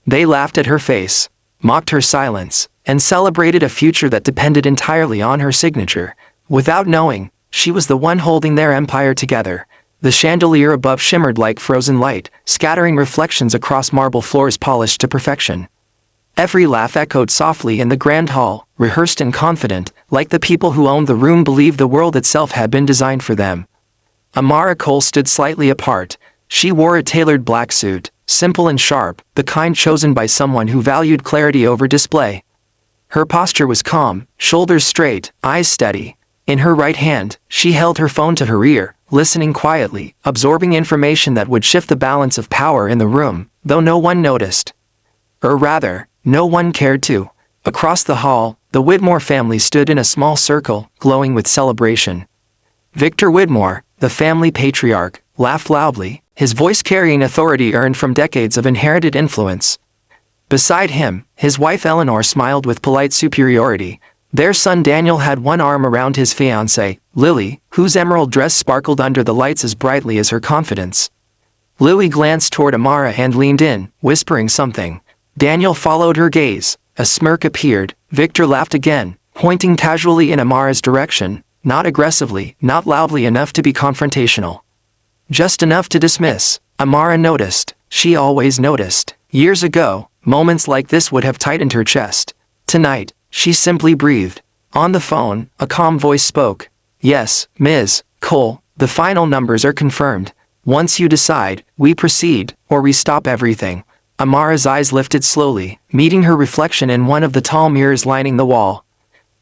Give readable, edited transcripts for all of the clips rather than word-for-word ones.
They laughed at her face, mocked her silence, and celebrated a future that depended entirely on her signature. Without knowing, she was the one holding their empire together. The chandelier above shimmered like frozen light, scattering reflections across marble floors polished to perfection. Every laugh echoed softly in the grand hall, rehearsed and confident, like the people who owned the room believed the world itself had been designed for them. Amara Cole stood slightly apart. She wore a tailored black suit, simple and sharp, the kind chosen by someone who valued clarity over display. Her posture was calm, shoulders straight, eyes steady. In her right hand, she held her phone to her ear, listening quietly, absorbing information that would shift the balance of power in the room, though no one noticed. Or rather, no one cared to. Across the hall, the Whitmore family stood in a small circle, glowing with celebration. Victor Whitmore, the family patriarch, laughed loudly, his voice carrying authority earned from decades of inherited influence. Beside him, his wife Eleanor smiled with polite superiority. Their son Daniel had one arm around his fiancée, Lily, whose emerald dress sparkled under the lights as brightly as her confidence. Lily glanced toward Amara and leaned in, whispering something. Daniel followed her gaze. A smirk appeared. Victor laughed again, pointing casually in Amara's direction, not aggressively, not loudly enough to be confrontational. Just enough to dismiss. Amara noticed. She always noticed. Years ago, moments like this would have tightened her chest. Tonight, she simply breathed. On the phone, a calm voice spoke. Yes, Ms. Cole, the final numbers are confirmed. Once you decide, we proceed, or we stop everything. Amara's eyes lifted slowly, meeting her reflection in one of the tall mirrors lining the wall.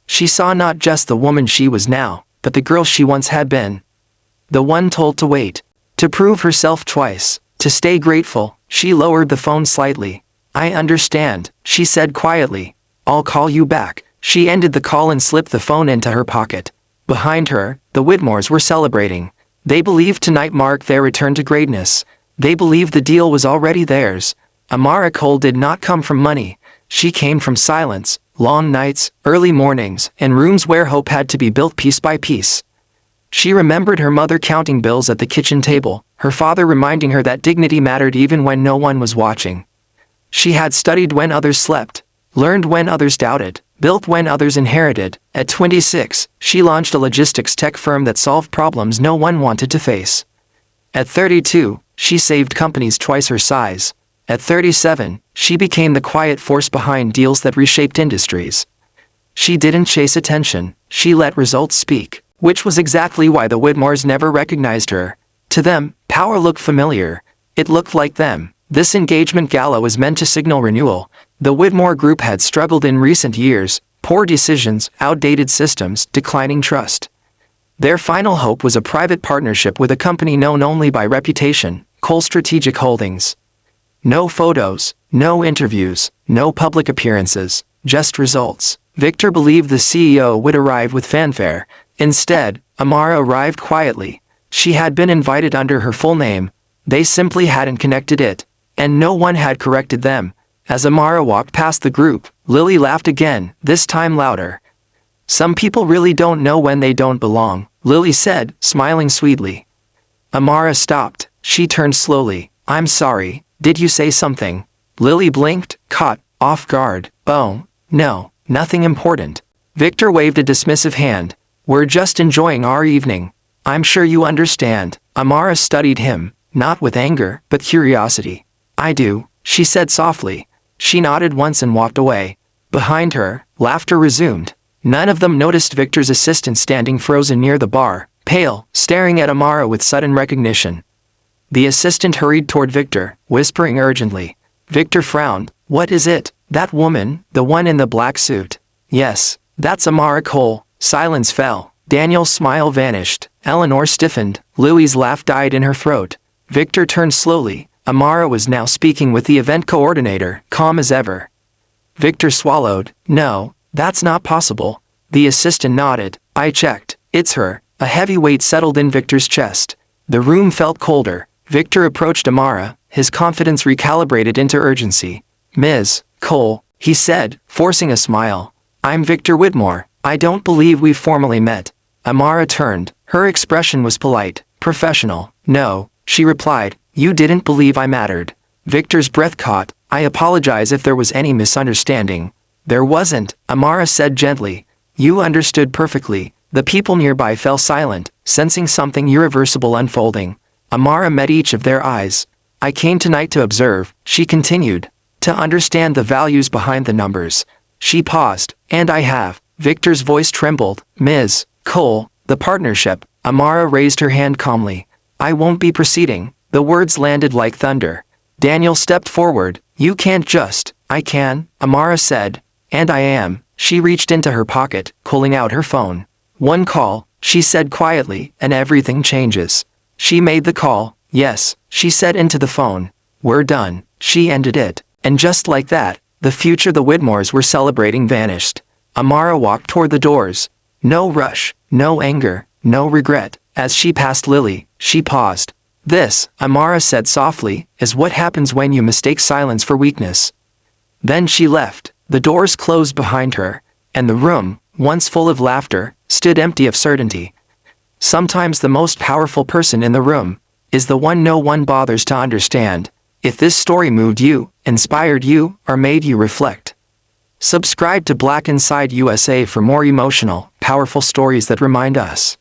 She saw not just the woman she was now, but the girl she once had been. The one told to wait, to prove herself twice, to stay grateful. She lowered the phone slightly. I understand, she said quietly. I'll call you back. She ended the call and slipped the phone into her pocket. Behind her, the Whitmores were celebrating. They believed tonight marked their return to greatness. They believed the deal was already theirs. Amara Cole did not come from money. She came from silence, long nights, early mornings, and rooms where hope had to be built piece by piece. She remembered her mother counting bills at the kitchen table, her father reminding her that dignity mattered even when no one was watching. She had studied when others slept, learned when others doubted, built when others inherited. At 26, she launched a logistics tech firm that solved problems no one wanted to face. At 32, she saved companies twice her size. At 37, she became the quiet force behind deals that reshaped industries. She didn't chase attention, she let results speak, which was exactly why the Whitmores never recognized her. To them, power looked familiar. It looked like them. This engagement gala was meant to signal renewal. The Whitmore Group had struggled in recent years, poor decisions, outdated systems, declining trust. Their final hope was a private partnership with a company known only by reputation, Cole Strategic Holdings. No photos, no interviews, no public appearances, just results. Victor believed the CEO would arrive with fanfare. Instead, Amara arrived quietly. She had been invited under her full name. They simply hadn't connected it. And no one had corrected them. As Amara walked past the group, Lily laughed again, this time louder. Some people really don't know when they don't belong, Lily said, smiling sweetly. Amara stopped. She turned slowly. I'm sorry, did you say something? Lily blinked, caught off guard. Oh, no, nothing important. Victor waved a dismissive hand. We're just enjoying our evening. I'm sure you understand. Amara studied him, not with anger, but curiosity. I do, she said softly. She nodded once and walked away. Behind her, laughter resumed. None of them noticed Victor's assistant standing frozen near the bar, pale, staring at Amara with sudden recognition. The assistant hurried toward Victor, whispering urgently. Victor frowned. What is it? That woman, the one in the black suit. Yes, that's Amara Cole. Silence fell. Daniel's smile vanished. Eleanor stiffened. Lily's laugh died in her throat. Victor turned slowly. Amara was now speaking with the event coordinator, calm as ever. Victor swallowed. No, that's not possible. The assistant nodded. I checked. It's her. A heavy weight settled in Victor's chest. The room felt colder. Victor approached Amara, his confidence recalibrated into urgency. Ms. Cole, he said, forcing a smile. I'm Victor Whitmore. I don't believe we've formally met. Amara turned. Her expression was polite, professional. No, she replied. You didn't believe I mattered. Victor's breath caught. I apologize if there was any misunderstanding. There wasn't, Amara said gently. You understood perfectly. The people nearby fell silent, sensing something irreversible unfolding. Amara met each of their eyes. I came tonight to observe, she continued. To understand the values behind the numbers. She paused, and I have. Victor's voice trembled. Ms. Cole, the partnership. Amara raised her hand calmly. I won't be proceeding. The words landed like thunder. Daniel stepped forward. You can't just. I can, Amara said. And I am. She reached into her pocket, pulling out her phone. One call, she said quietly, and everything changes. She made the call. Yes, she said into the phone. We're done. She ended it. And just like that, the future the Whitmores were celebrating vanished. Amara walked toward the doors. No rush, no anger, no regret. As she passed Lily, she paused. This, Amara said softly, is what happens when you mistake silence for weakness. Then she left. The doors closed behind her, and the room, once full of laughter, stood empty of certainty. Sometimes the most powerful person in the room is the one no one bothers to understand. If this story moved you, inspired you, or made you reflect, subscribe to Black Inside USA for more emotional, powerful stories that remind us.